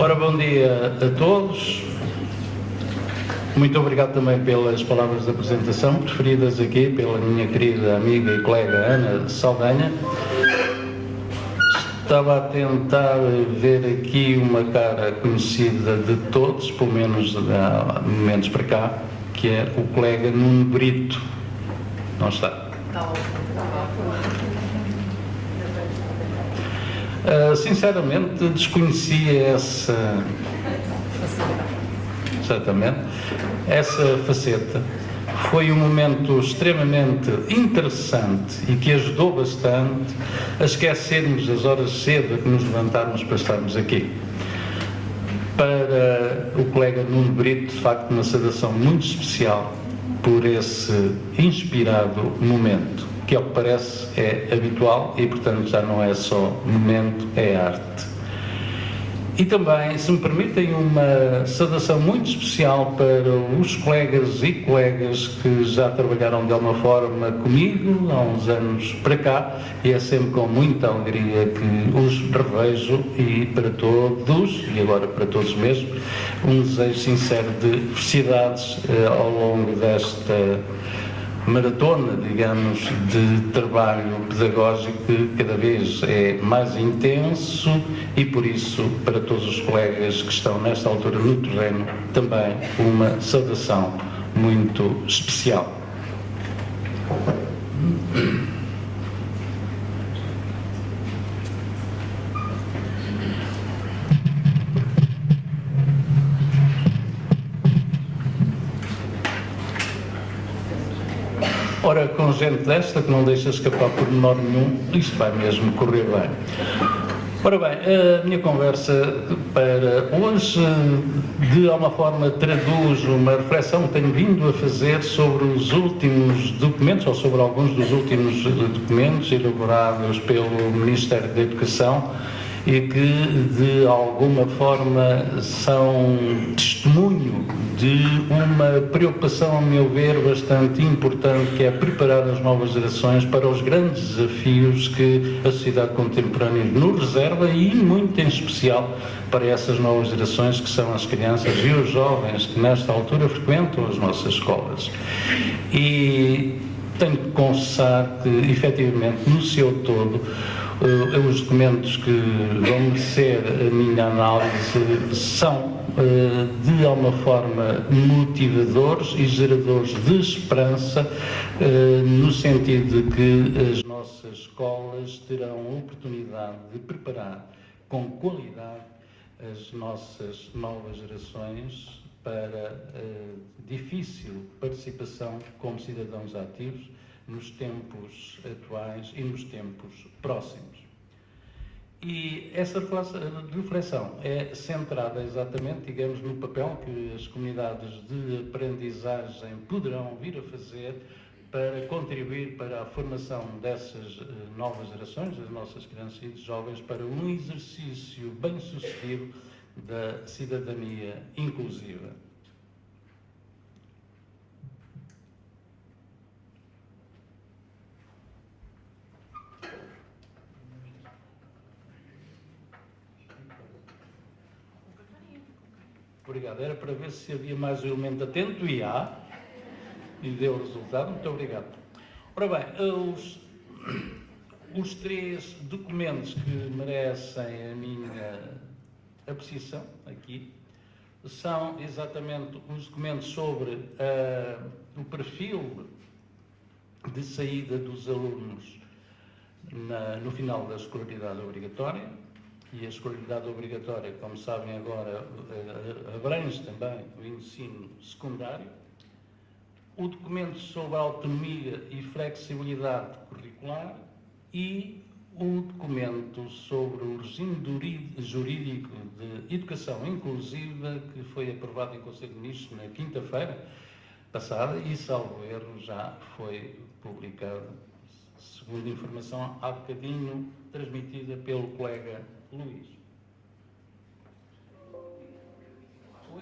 Ora, bom dia a todos. Muito obrigado também pelas palavras de apresentação preferidas aqui pela minha querida amiga e colega Ana Saldanha. Estava a tentar ver aqui uma cara conhecida de todos, pelo menos há momentos para cá, que é o colega Nuno Brito. Não está? Sinceramente, desconhecia essa faceta. Foi um momento extremamente interessante e que ajudou bastante a esquecermos as horas cedo que nos levantarmos para estarmos aqui. Para o colega Nuno Brito, de facto, uma saudação muito especial por esse inspirado momento, que ao que parece é habitual e, portanto, já não é só momento, é arte. E também, se me permitem, uma saudação muito especial para os colegas e colegas que já trabalharam de alguma forma comigo há uns anos para cá, e é sempre com muita alegria que os revejo, e para todos, e agora para todos mesmo, um desejo sincero de felicidades ao longo desta maratona, digamos, de trabalho pedagógico que cada vez é mais intenso, e por isso, para todos os colegas que estão nesta altura no terreno, também uma saudação muito especial. Ora, com gente desta que não deixa escapar por menor nenhum, isto vai mesmo correr bem. Ora bem, a minha conversa para hoje, de alguma forma, traduz uma reflexão que tenho vindo a fazer sobre os últimos documentos, ou sobre alguns dos últimos documentos elaborados pelo Ministério da Educação, e que, de alguma forma, são testemunho de uma preocupação, a meu ver, bastante importante, que é preparar as novas gerações para os grandes desafios que a sociedade contemporânea nos reserva, e muito em especial para essas novas gerações que são as crianças e os jovens que nesta altura frequentam as nossas escolas. E tenho que confessar que, efetivamente, no seu todo, os documentos que vão merecer a minha análise são, de alguma forma, motivadores e geradores de esperança, no sentido de que as nossas escolas terão a oportunidade de preparar com qualidade as nossas novas gerações para a difícil participação como cidadãos ativos nos tempos atuais e nos tempos próximos. E essa reflexão é centrada exatamente, digamos, no papel que as comunidades de aprendizagem poderão vir a fazer para contribuir para a formação dessas novas gerações, das nossas crianças e jovens, para um exercício bem-sucedido da cidadania inclusiva. Obrigado. Era para ver se havia mais um elemento atento, e há, e deu resultado. Muito obrigado. Ora bem, os três documentos que merecem a minha apreciação aqui são exatamente os documentos sobre o perfil de saída dos alunos no final da escolaridade obrigatória. E a escolaridade obrigatória, como sabem agora, abrange também o ensino secundário. O documento sobre a autonomia e flexibilidade curricular e o documento sobre o regime jurídico de educação inclusiva, que foi aprovado em Conselho de Ministros na quinta-feira passada e, salvo erro, já foi publicado, segundo informação há bocadinho transmitida pelo colega Luís. Oi?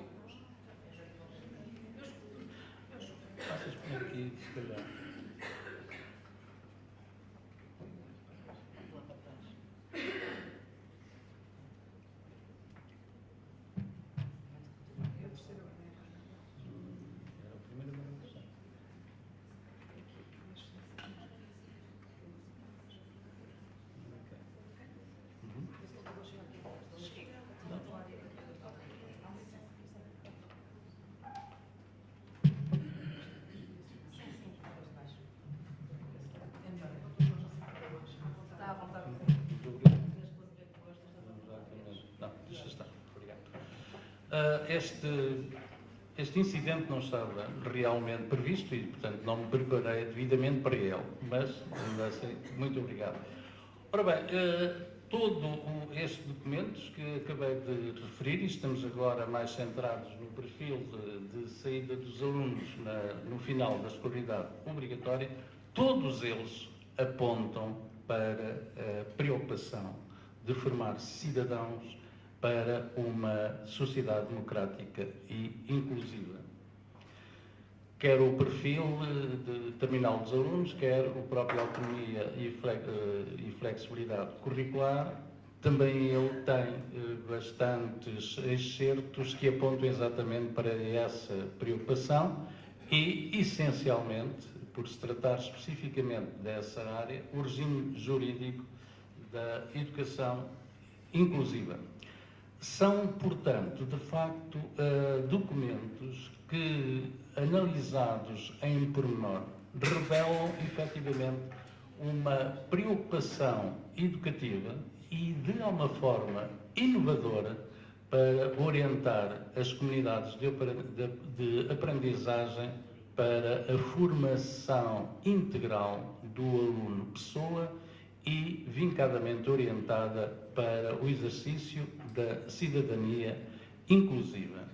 Passas por aqui, se calhar. Este incidente não estava realmente previsto e, portanto, não me preparei devidamente para ele, mas, ainda assim, muito obrigado. Ora bem, todo este documento que acabei de referir, e estamos agora mais centrados no perfil de saída dos alunos no final da escolaridade obrigatória, todos eles apontam para a preocupação de formar cidadãos para uma sociedade democrática e inclusiva. Quer o perfil determinado dos alunos, quer a própria autonomia e flexibilidade curricular, também ele tem bastantes excertos que apontam exatamente para essa preocupação e, essencialmente, por se tratar especificamente dessa área, o regime jurídico da educação inclusiva. São, portanto, de facto, documentos que, analisados em pormenor, revelam efetivamente uma preocupação educativa e de uma forma inovadora para orientar as comunidades de aprendizagem para a formação integral do aluno pessoa e vincadamente orientada para o exercício da cidadania inclusiva.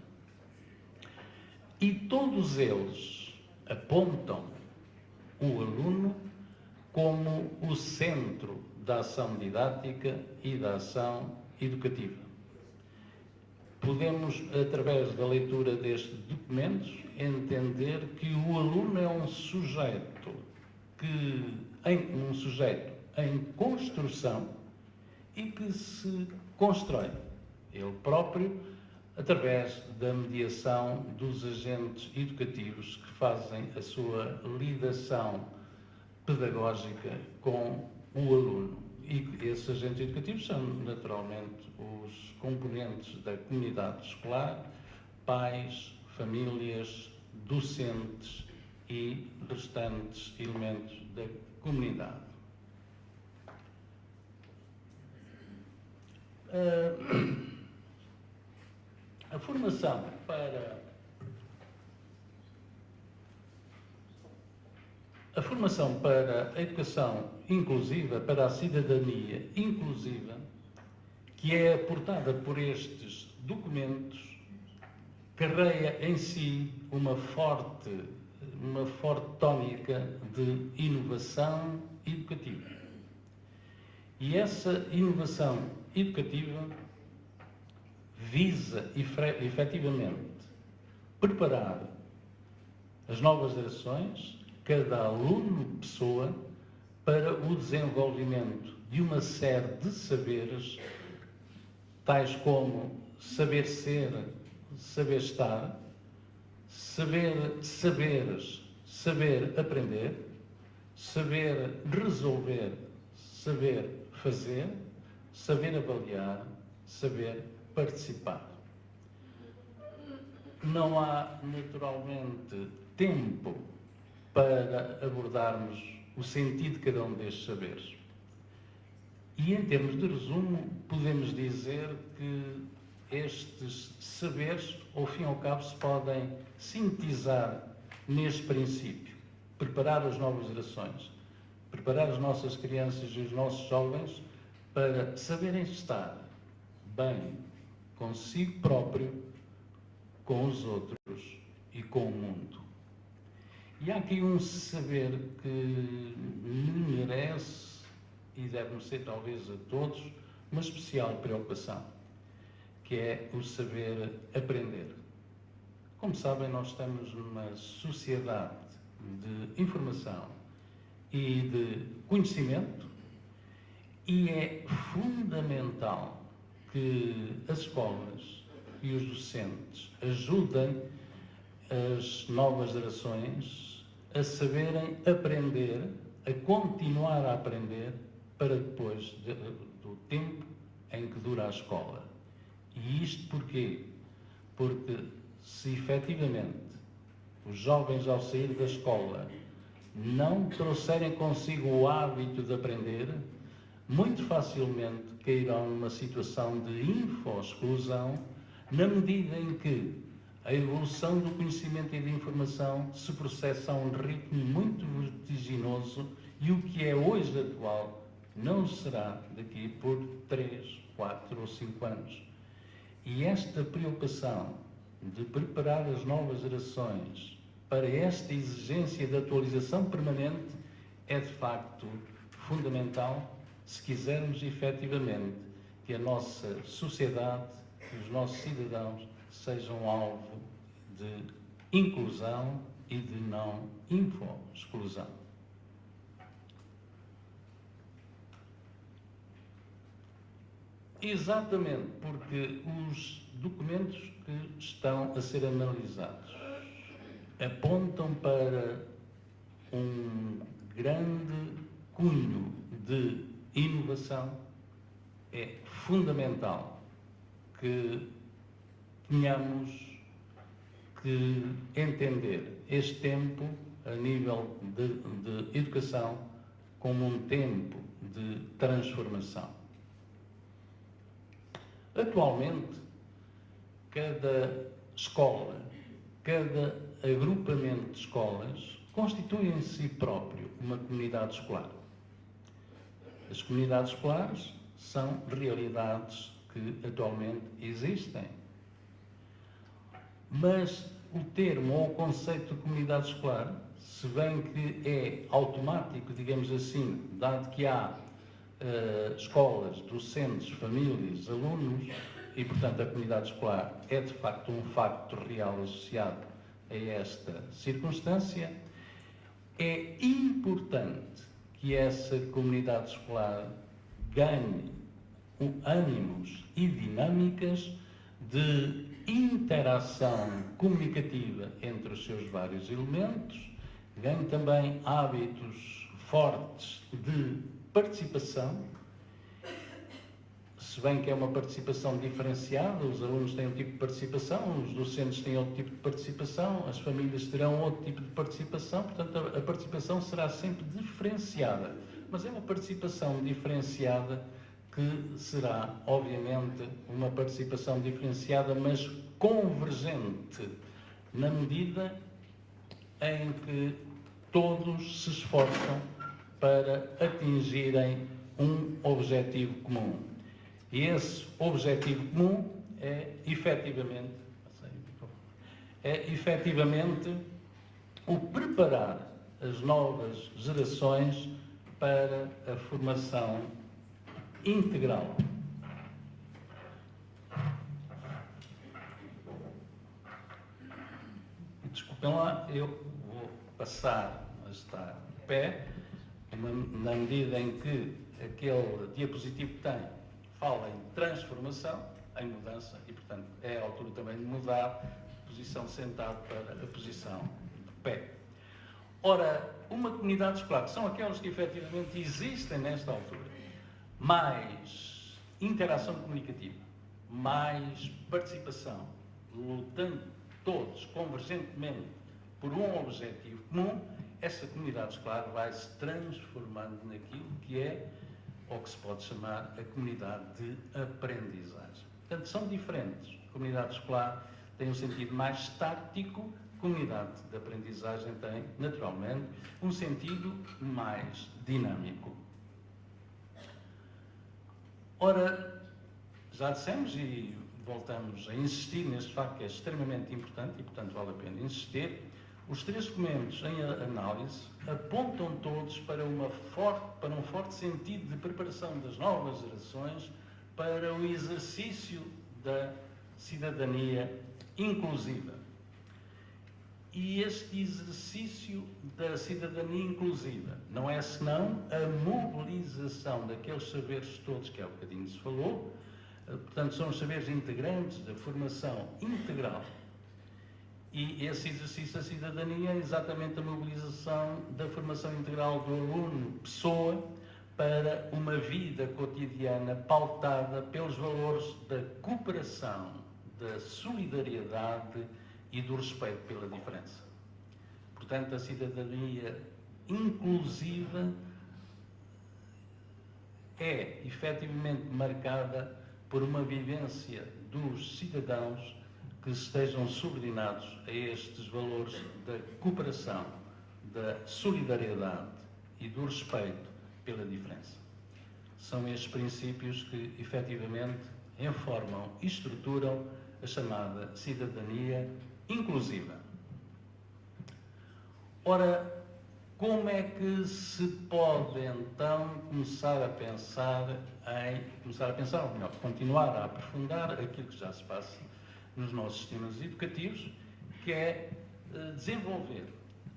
E todos eles apontam o aluno como o centro da ação didática e da ação educativa. Podemos, através da leitura destes documentos, entender que o aluno é um sujeito em construção e que se constrói ele próprio através da mediação dos agentes educativos que fazem a sua ligação pedagógica com o aluno. E esses agentes educativos são, naturalmente, os componentes da comunidade escolar, pais, famílias, docentes e restantes elementos da comunidade. A formação para a educação inclusiva, para a cidadania inclusiva, que é aportada por estes documentos, carrega em si uma forte tónica de inovação educativa. E essa inovação educativa visa, efetivamente, preparar as novas gerações, cada aluno pessoa, para o desenvolvimento de uma série de saberes, tais como saber ser, saber estar, saberes, saber aprender, saber resolver, saber fazer, saber avaliar, saber participar. Não há, naturalmente, tempo para abordarmos o sentido de cada um destes saberes. E, em termos de resumo, podemos dizer que estes saberes, ao fim e ao cabo, se podem sintetizar neste princípio: preparar as novas gerações, preparar as nossas crianças e os nossos jovens para saberem estar bem consigo próprio, com os outros e com o mundo. E há aqui um saber que me merece e deve ser talvez a todos uma especial preocupação, que é o saber aprender. Como sabem, nós estamos numa sociedade de informação e de conhecimento e é fundamental que as escolas e os docentes ajudem as novas gerações a saberem aprender, a continuar a aprender para depois do tempo em que dura a escola. E isto porquê? Porque se efetivamente os jovens, ao sair da escola, não trouxerem consigo o hábito de aprender, muito facilmente cairão numa situação de info-exclusão, na medida em que a evolução do conhecimento e da informação se processa a um ritmo muito vertiginoso e o que é hoje atual não será daqui por 3, 4 ou 5 anos. E esta preocupação de preparar as novas gerações para esta exigência de atualização permanente é de facto fundamental se quisermos efetivamente que a nossa sociedade e os nossos cidadãos sejam alvo de inclusão e de não info-exclusão. Exatamente porque os documentos que estão a ser analisados apontam para um grande cunho de inovação, é fundamental que tenhamos que entender este tempo a nível de educação como um tempo de transformação. Atualmente, cada escola, cada agrupamento de escolas constitui em si próprio uma comunidade escolar. As comunidades escolares são realidades que atualmente existem. Mas o termo ou o conceito de comunidade escolar, se bem que é automático, digamos assim, dado que há escolas, docentes, famílias, alunos, e portanto a comunidade escolar é de facto um facto real associado a esta circunstância, é importante que essa comunidade escolar ganhe ânimos e dinâmicas de interação comunicativa entre os seus vários elementos, ganhe também hábitos fortes de participação, se bem que é uma participação diferenciada, os alunos têm um tipo de participação, os docentes têm outro tipo de participação, as famílias terão outro tipo de participação, portanto a participação será sempre diferenciada, mas é uma participação diferenciada que será, obviamente, uma participação diferenciada, mas convergente, na medida em que todos se esforçam para atingirem um objetivo comum. E esse objetivo comum é efetivamente o preparar as novas gerações para a formação integral. Desculpem lá, eu vou passar a estar de pé, na medida em que aquele diapositivo que tem fala em transformação, em mudança, e portanto é a altura também de mudar a posição sentado para a posição de pé. Ora, uma comunidade escolar, que são aquelas que efetivamente existem nesta altura, mais interação comunicativa, mais participação, lutando todos convergentemente por um objetivo comum, essa comunidade escolar vai se transformando naquilo que é, ou que se pode chamar, a comunidade de aprendizagem. Portanto, são diferentes. A comunidade escolar tem um sentido mais estático, a comunidade de aprendizagem tem, naturalmente, um sentido mais dinâmico. Ora, já dissemos e voltamos a insistir neste facto que é extremamente importante e, portanto, vale a pena insistir, os três documentos em análise apontam todos para um forte sentido de preparação das novas gerações para o exercício da cidadania inclusiva. E este exercício da cidadania inclusiva não é senão a mobilização daqueles saberes todos que há bocadinho se falou, portanto são os saberes integrantes da formação integral. E esse exercício da cidadania é exatamente a mobilização da formação integral do aluno, pessoa, para uma vida cotidiana pautada pelos valores da cooperação, da solidariedade e do respeito pela diferença. Portanto, a cidadania inclusiva é efetivamente marcada por uma vivência dos cidadãos que estejam subordinados a estes valores da cooperação, da solidariedade e do respeito pela diferença. São estes princípios que, efetivamente, informam e estruturam a chamada cidadania inclusiva. Ora, como é que se pode, então, continuar a aprofundar aquilo que já se passa nos nossos sistemas educativos, que é desenvolver,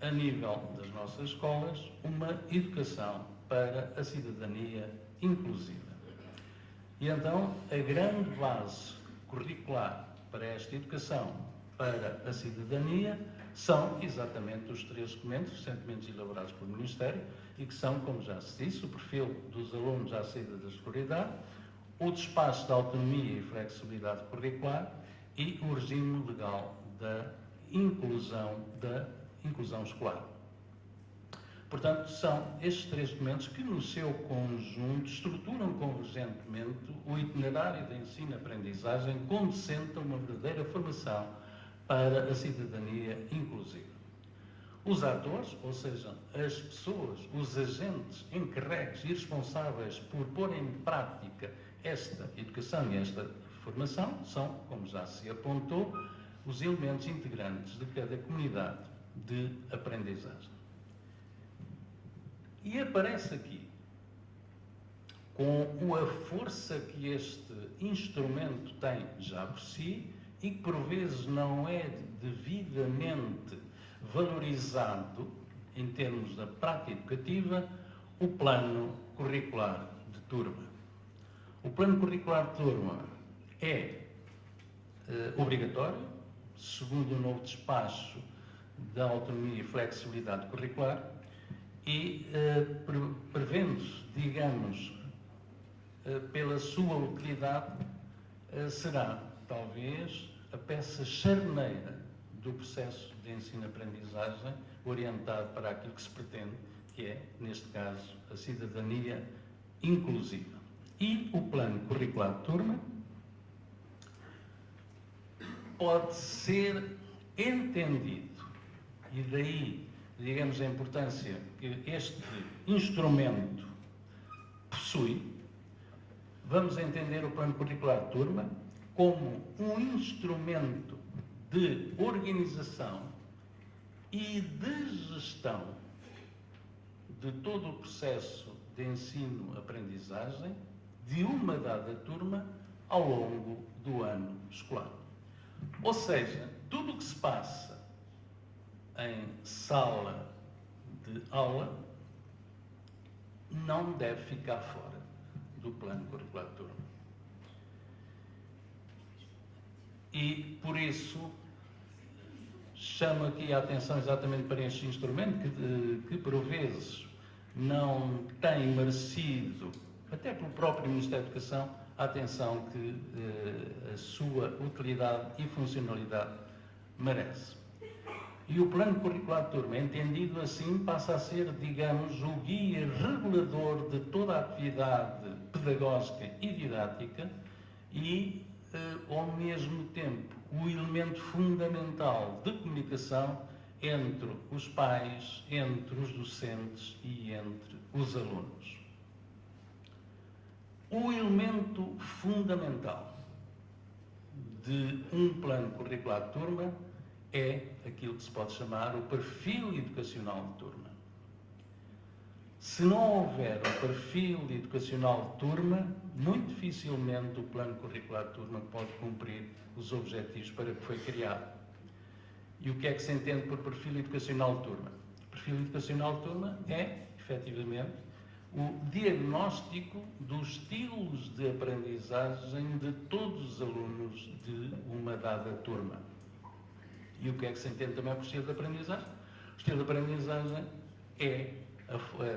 a nível das nossas escolas, uma educação para a cidadania inclusiva. E então, a grande base curricular para esta educação para a cidadania são exatamente os 3 documentos recentemente elaborados pelo Ministério e que são, como já se disse, o perfil dos alunos à saída da escolaridade, o despacho da autonomia e flexibilidade curricular e o regime legal da inclusão escolar. Portanto, são estes 3 documentos que, no seu conjunto, estruturam convergentemente o itinerário de ensino-aprendizagem, conducendo a uma verdadeira formação para a cidadania inclusiva. Os atores, ou seja, as pessoas, os agentes encarregues e responsáveis por pôr em prática esta educação e esta formação, são, como já se apontou, os elementos integrantes de cada comunidade de aprendizagem. E aparece aqui, com a força que este instrumento tem já por si e que por vezes não é devidamente valorizado em termos da prática educativa, o plano curricular de turma. O plano curricular de turma é obrigatório, segundo o novo despacho da autonomia e flexibilidade curricular, e prevendo, digamos, pela sua utilidade, será, talvez, a peça charneira do processo de ensino-aprendizagem orientado para aquilo que se pretende, que é, neste caso, a cidadania inclusiva. E o plano curricular de turma pode ser entendido, e daí, digamos, a importância que este instrumento possui. Vamos entender o plano curricular de turma como um instrumento de organização e de gestão de todo o processo de ensino-aprendizagem de uma dada turma ao longo do ano escolar. Ou seja, tudo o que se passa em sala de aula não deve ficar fora do plano curricular de turma. E, por isso, chamo aqui a atenção exatamente para este instrumento que por vezes, não tem merecido, até pelo próprio Ministério da Educação, a atenção que a sua utilidade e funcionalidade merece. E o plano curricular de turma, entendido assim, passa a ser, digamos, o guia regulador de toda a atividade pedagógica e didática e, ao mesmo tempo, o elemento fundamental de comunicação entre os pais, entre os docentes e entre os alunos. O elemento fundamental de um plano curricular de turma é aquilo que se pode chamar o perfil educacional de turma. Se não houver um perfil educacional de turma, muito dificilmente o plano curricular de turma pode cumprir os objetivos para que foi criado. E o que é que se entende por perfil educacional de turma? O perfil educacional de turma é, efetivamente, o diagnóstico dos estilos de aprendizagem de todos os alunos de uma dada turma. E o que é que se entende também por estilo de aprendizagem? O estilo de aprendizagem é,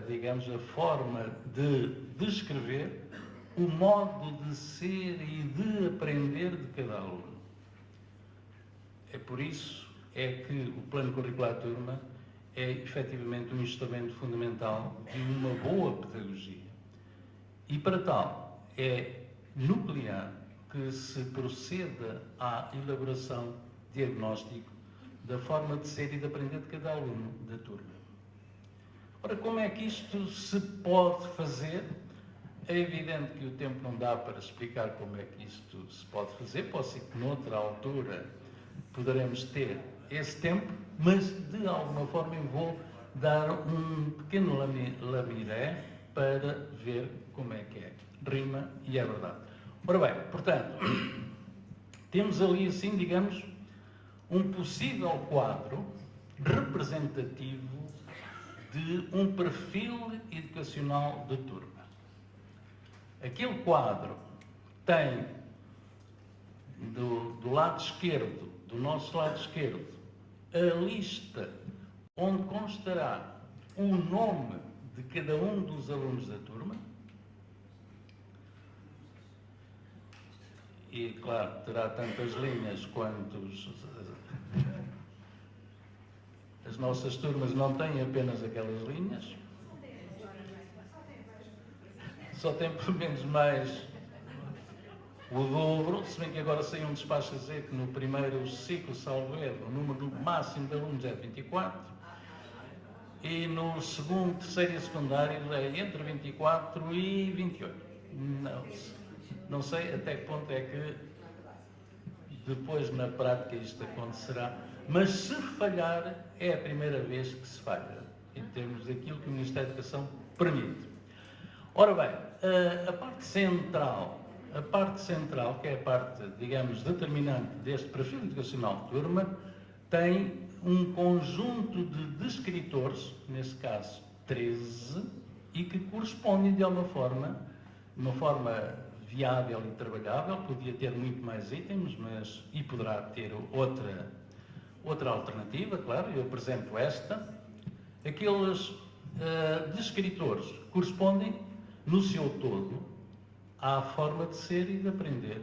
digamos, a forma de descrever o modo de ser e de aprender de cada aluno. É por isso que o plano curricular de turma é efetivamente um instrumento fundamental de uma boa pedagogia. E para tal é nuclear que se proceda à elaboração diagnóstico da forma de ser e de aprender de cada aluno da turma. Ora, como é que isto se pode fazer? É evidente que o tempo não dá para explicar como é que isto se pode fazer, pode ser que noutra altura poderemos ter esse tempo, mas de alguma forma eu vou dar um pequeno lamiré para ver como é que é. Rima e é verdade. Ora bem, portanto, temos ali assim, digamos, um possível quadro representativo de um perfil educacional de turma. Aquele quadro tem do lado esquerdo, do nosso lado esquerdo, a lista onde constará o nome de cada um dos alunos da turma. E, claro, terá tantas linhas quanto as nossas turmas não têm apenas aquelas linhas. Só tem pelo menos mais o dobro, se bem que agora saiu um despacho a dizer que no primeiro ciclo, salvo erro, o número máximo de alunos é 24, e no segundo, terceiro e secundário é entre 24 e 28. Não sei até que ponto é que depois na prática isto acontecerá, mas se falhar é a primeira vez que se falha, em termos daquilo que o Ministério da Educação permite. Ora bem, a parte central, que é a parte, digamos, determinante deste perfil educacional de turma, tem um conjunto de descritores, nesse caso 13, e que correspondem de alguma forma, de uma forma viável e trabalhável, podia ter muito mais itens, e poderá ter outra alternativa, claro, eu apresento esta. Aqueles descritores correspondem, no seu todo, à forma de ser e de aprender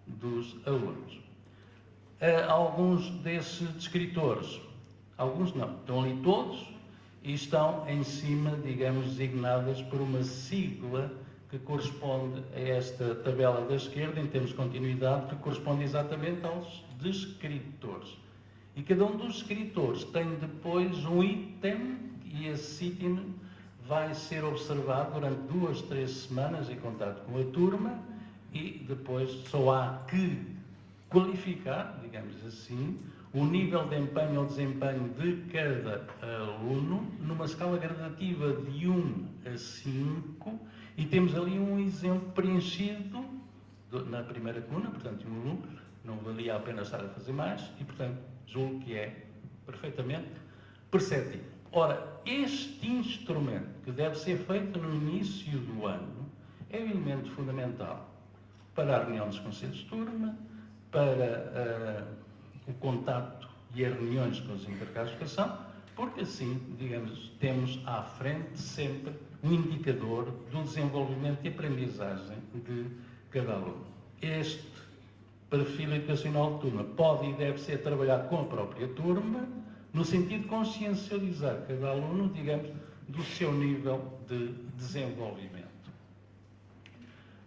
dos alunos. Alguns desses descritores, alguns não, estão ali todos e estão em cima, digamos, designadas por uma sigla que corresponde a esta tabela da esquerda, em termos de continuidade, que corresponde exatamente aos descritores. E cada um dos descritores tem depois um item, e esse item vai ser observado durante 2, 3 semanas em contato com a turma, e depois só há que qualificar, digamos assim, o nível de empenho ou desempenho de cada aluno numa escala gradativa de 1 a 5, e temos ali um exemplo preenchido na primeira coluna, portanto, um aluno não valia a pena estar a fazer mais, e, portanto, julgo que é perfeitamente perceptível. Ora, este instrumento, que deve ser feito no início do ano, é um elemento fundamental para a reunião dos conselhos de turma, para o contacto e as reuniões com os encarregados de educação, porque assim, digamos, temos à frente sempre um indicador do desenvolvimento e aprendizagem de cada aluno. Este perfil educacional de turma pode e deve ser trabalhado com a própria turma, no sentido de consciencializar cada aluno, digamos, do seu nível de desenvolvimento.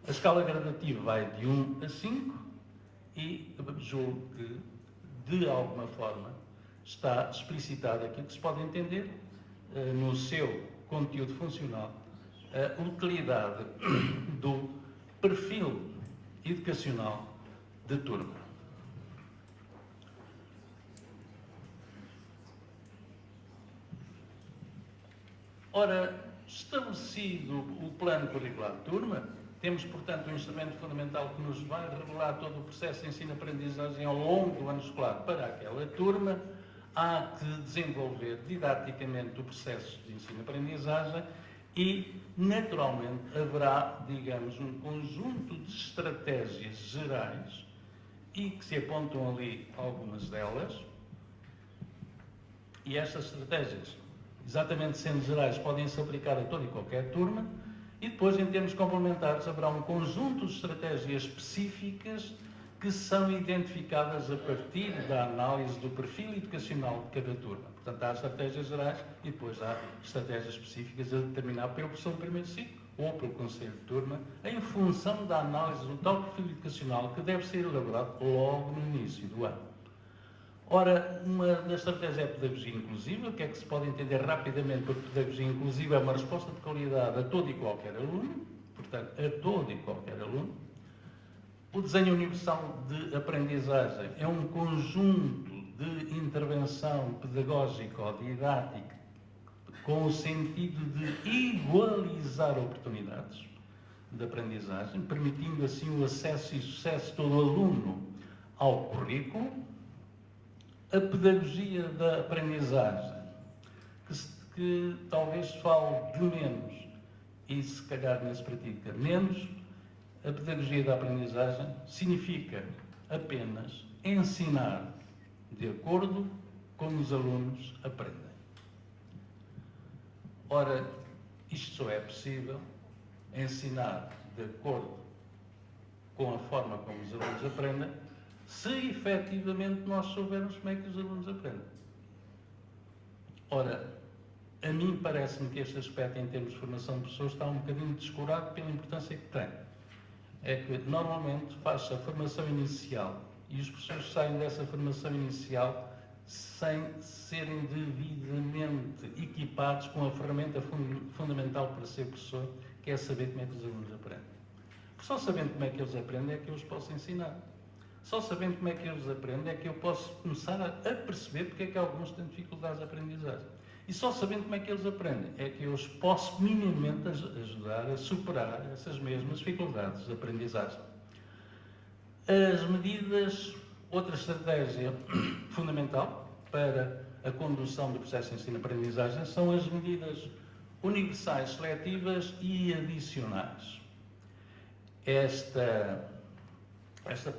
A escala gradativa vai de 1 a 5 e julgo que, de alguma forma, está explicitado aquilo que se pode entender no seu conteúdo funcional, a utilidade do perfil educacional de turma. Ora, estabelecido o plano curricular de turma, temos, portanto, um instrumento fundamental que nos vai revelar todo o processo de ensino-aprendizagem ao longo do ano escolar para aquela turma. Há que desenvolver didaticamente o processo de ensino-aprendizagem e, naturalmente, haverá, digamos, um conjunto de estratégias gerais e que se apontam ali algumas delas. E estas estratégias, exatamente sendo gerais, podem-se aplicar a toda e qualquer turma. E depois, em termos complementares, haverá um conjunto de estratégias específicas que são identificadas a partir da análise do perfil educacional de cada turma. Portanto, há estratégias gerais e depois há estratégias específicas a determinar pelo professor do primeiro ciclo ou pelo Conselho de Turma, em função da análise do tal perfil educacional que deve ser elaborado logo no início do ano. Ora, uma das estratégias é a pedagogia inclusiva. O que é que se pode entender rapidamente por pedagogia inclusiva? É uma resposta de qualidade a todo e qualquer aluno, portanto, a todo e qualquer aluno. O desenho universal de aprendizagem é um conjunto de intervenção pedagógica ou didática com o sentido de igualizar oportunidades de aprendizagem, permitindo assim o acesso e sucesso de todo aluno ao currículo. A pedagogia da aprendizagem, que talvez fale de menos e se calhar não se pratica menos. A pedagogia da aprendizagem significa apenas ensinar de acordo com os alunos aprendem. Ora, isto só é possível ensinar de acordo com a forma como os alunos aprendem, se efetivamente nós soubermos como é que os alunos aprendem. Ora, a mim parece-me que este aspecto, em termos de formação de pessoas, está um bocadinho descurado pela importância que tem. É que, normalmente, faz-se a formação inicial e os professores saem dessa formação inicial sem serem devidamente equipados com a ferramenta fundamental para ser professor, que é saber como é que os alunos aprendem. Porque só sabendo como é que eles aprendem é que eu os posso ensinar. Só sabendo como é que eles aprendem é que eu posso começar a perceber porque é que alguns têm dificuldades de aprendizagem. E só sabendo como é que eles aprendem é que eu os posso minimamente ajudar a superar essas mesmas dificuldades de aprendizagem. As medidas, outra estratégia fundamental para a condução do processo de ensino-aprendizagem são as medidas universais, seletivas e adicionais. Esta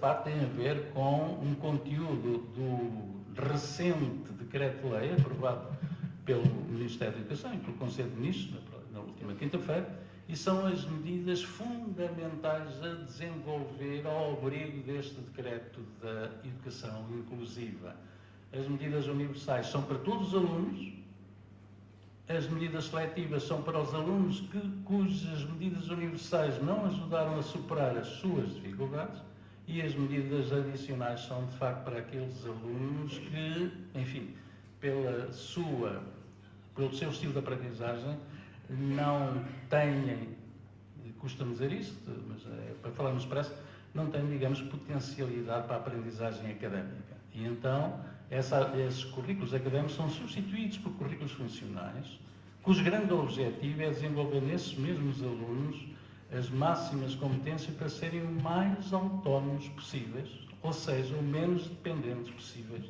parte tem a ver com um conteúdo do recente decreto-lei aprovado pelo Ministério da Educação e pelo Conselho de Ministros na última quinta-feira, e são as medidas fundamentais a desenvolver ao abrigo deste decreto da educação inclusiva. As medidas universais são para todos os alunos, as medidas seletivas são para os alunos cujas medidas universais não ajudaram a superar as suas dificuldades, e as medidas adicionais são, de facto, para aqueles alunos que, enfim, pelo seu estilo de aprendizagem, não têm, custa-me dizer isto, mas é para falar no expresso, não têm, digamos, potencialidade para a aprendizagem académica. E então, esses currículos académicos são substituídos por currículos funcionais, cujo grande objetivo é desenvolver nesses mesmos alunos as máximas competências para serem o mais autónomos possíveis, ou seja, o menos dependentes possíveis,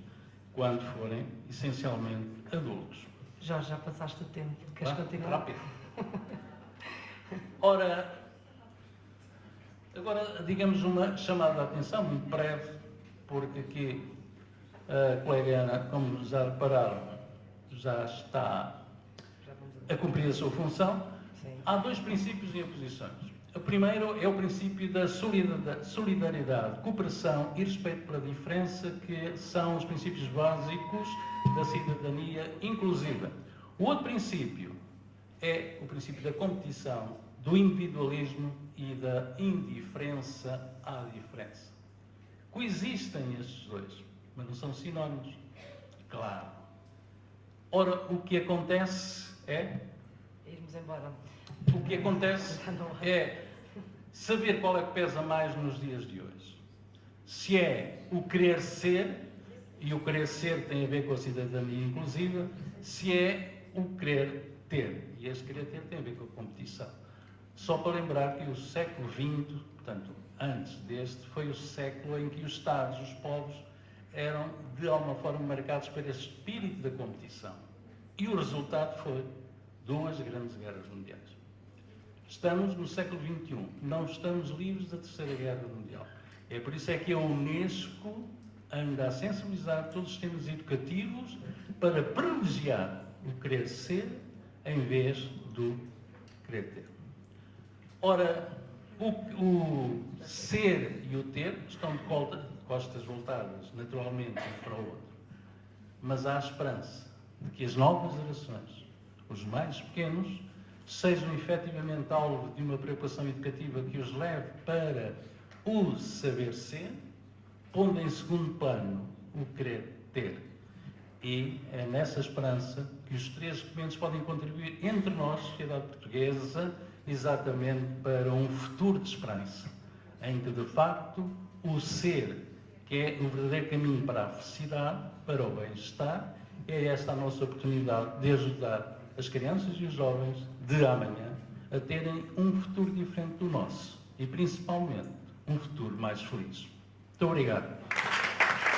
quando forem, essencialmente, adultos. Jorge, já passaste o tempo. Queres continuar? Rápido. Ora, agora, digamos, uma chamada de atenção muito breve, porque aqui a colega Ana, como já repararam, já está a cumprir a sua função. Sim. Há dois princípios em oposições. O primeiro é o princípio da solidariedade, cooperação e respeito pela diferença, que são os princípios básicos da cidadania inclusiva. O outro princípio é o princípio da competição, do individualismo e da indiferença à diferença. Coexistem estes dois, mas não são sinónimos. Claro. Ora, o que acontece é... Irmos embora. O que acontece é saber qual é que pesa mais nos dias de hoje. Se é o querer ser, e o querer ser tem a ver com a cidadania inclusiva, se é o querer ter, e este querer ter tem a ver com a competição. Só para lembrar que o século XX, portanto, antes deste, foi o século em que os Estados, os povos, eram de alguma forma marcados por esse espírito da competição. E o resultado foi 2 grandes guerras mundiais. Estamos no século XXI, não estamos livres da Terceira Guerra Mundial. É por isso é que a Unesco anda a sensibilizar todos os sistemas educativos para privilegiar o querer ser em vez do querer ter. Ora, o ser e o ter estão de costas voltadas, naturalmente, um para o outro. Mas há esperança de que as novas gerações, os mais pequenos, sejam efetivamente alvo de uma preocupação educativa que os leve para o saber ser, pondo em segundo plano o querer ter. E é nessa esperança que os três documentos podem contribuir entre nós, sociedade portuguesa, exatamente para um futuro de esperança, em que, de facto, o ser, que é o verdadeiro caminho para a felicidade, para o bem-estar, é esta a nossa oportunidade de ajudar as crianças e os jovens de amanhã a terem um futuro diferente do nosso e, principalmente, um futuro mais feliz. Muito obrigado.